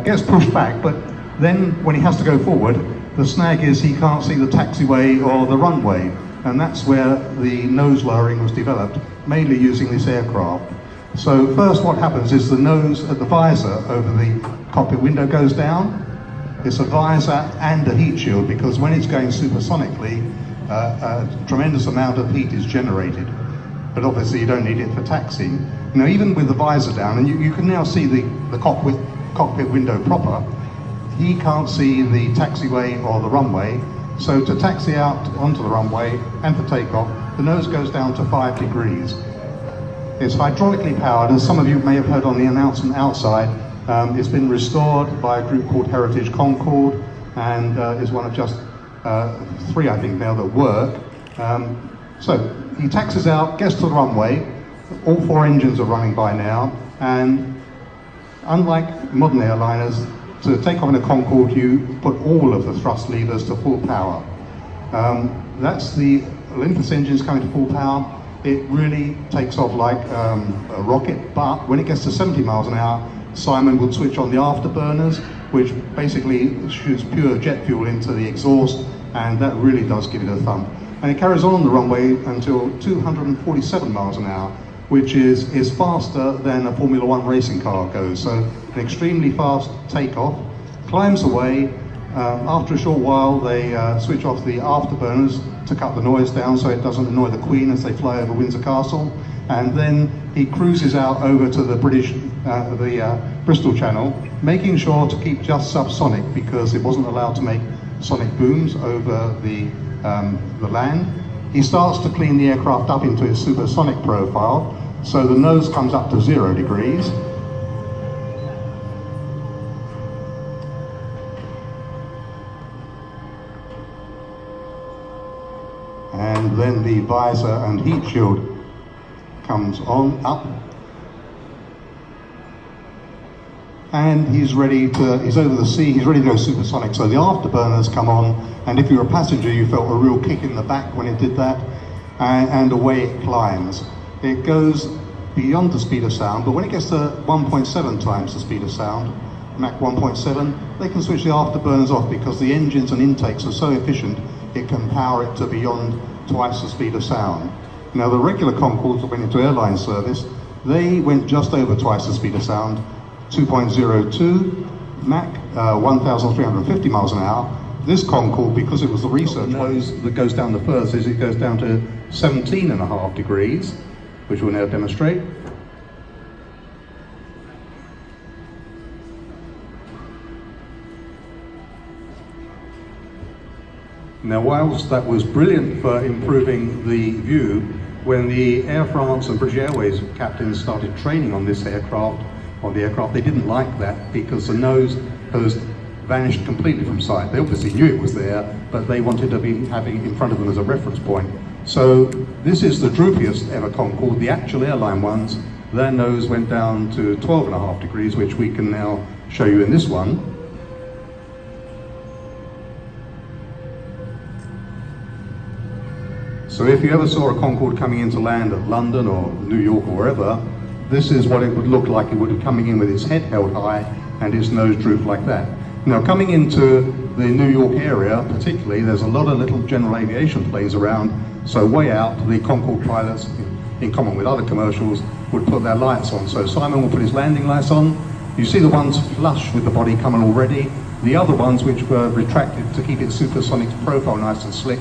gets pushed back, but then when he has to go forward, the snag is he can't see the taxiway or the runway, and that's where the nose lowering was developed, mainly using this aircraft. So first what happens is the nose at the visor over the cockpit window goes down. It's a visor and a heat shield, because when it's going supersonically, a tremendous amount of heat is generated. But obviously you don't need it for taxiing. Now even with the visor down, and you can now see the cockpit window proper, he can't see the taxiway or the runway. So to taxi out onto the runway and for takeoff, the nose goes down to 5 degrees. It's hydraulically powered, as some of you may have heard on the announcement outside. It's been restored by a group called Heritage Concord, and is one of just 3, I think, now that work. So he taxis out, gets to the runway, all 4 engines are running by now, and unlike modern airliners, to take off in a Concord, you put all of the thrust levers to full power. That's the Olympus engines coming to full power. It really takes off like a rocket, but when it gets to 70 miles an hour, Simon will switch on the afterburners, which basically shoots pure jet fuel into the exhaust, and that really does give it a thump. And it carries on the runway until 247 miles an hour, which is faster than a Formula One racing car goes. So an extremely fast takeoff, climbs away. After a short while, they switch off the afterburners to cut the noise down so it doesn't annoy the Queen as they fly over Windsor Castle. And then he cruises out over to the Bristol Channel, making sure to keep just subsonic, because it wasn't allowed to make sonic booms over the land. He starts to clean the aircraft up into its supersonic profile, so the nose comes up to 0 degrees. And then the visor and heat shield comes on up. And he's over the sea, he's ready to go supersonic. So the afterburners come on, and if you're a passenger, you felt a real kick in the back when it did that, and away it climbs. It goes beyond the speed of sound, but when it gets to 1.7 times the speed of sound, Mach 1.7, they can switch the afterburners off, because the engines and intakes are so efficient, it can power it to beyond twice the speed of sound. Now the regular Concords that went into airline service, they went just over twice the speed of sound, 2.02 Mach, 1,350 miles an hour. This Concord, because it was the research nose that goes down the furthest, it goes down to 17.5 degrees, which we'll now demonstrate. Now, whilst that was brilliant for improving the view, when the Air France and British Airways captains started training on this aircraft, they didn't like that, because the nose has vanished completely from sight. They obviously knew it was there, but they wanted to be having it in front of them as a reference point. So this is the droopiest ever Concord. The actual airline ones, their nose went down to 12.5 degrees, which we can now show you in this one. So if you ever saw a Concord coming into land at London or New York or wherever, this is what it would look like. It would be coming in with its head held high and its nose drooped like that. Now, coming into the New York area particularly, there's a lot of little general aviation planes around, so way out, the Concord pilots, in common with other commercials, would put their lights on. So Simon will put his landing lights on. You see the ones flush with the body coming already. The other ones, which were retracted to keep its supersonic profile nice and slick,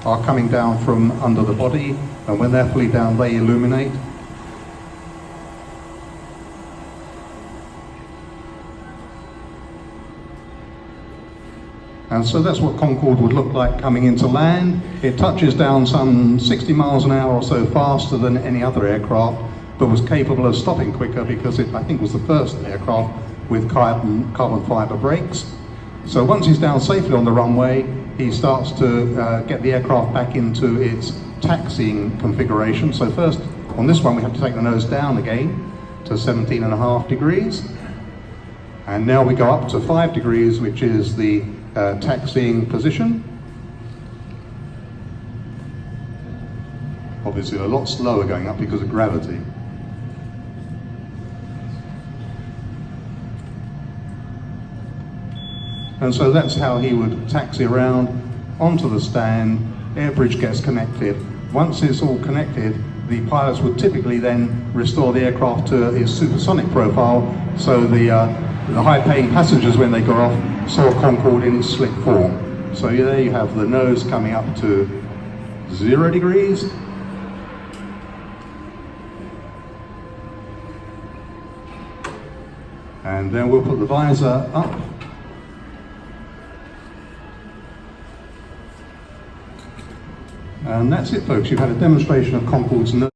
are coming down from under the body, and when they're fully down, they illuminate. And so that's what Concord would look like coming into land. It touches down some 60 miles an hour or so faster than any other aircraft, but was capable of stopping quicker because it, I think, was the first aircraft with carbon fiber brakes. So once he's down safely on the runway, he starts to get the aircraft back into its taxiing configuration. So first, on this one, we have to take the nose down again to 17.5 degrees. And now we go up to 5 degrees, which is the taxiing position. Obviously a lot slower going up because of gravity. And so that's how he would taxi around onto the stand, air bridge gets connected. Once it's all connected, the pilots would typically then restore the aircraft to its supersonic profile, so the high-paying passengers, when they got off, saw Concord in its slick form. So there you have the nose coming up to 0 degrees. And then we'll put the visor up. And that's it, folks. You've had a demonstration of Concord's nose.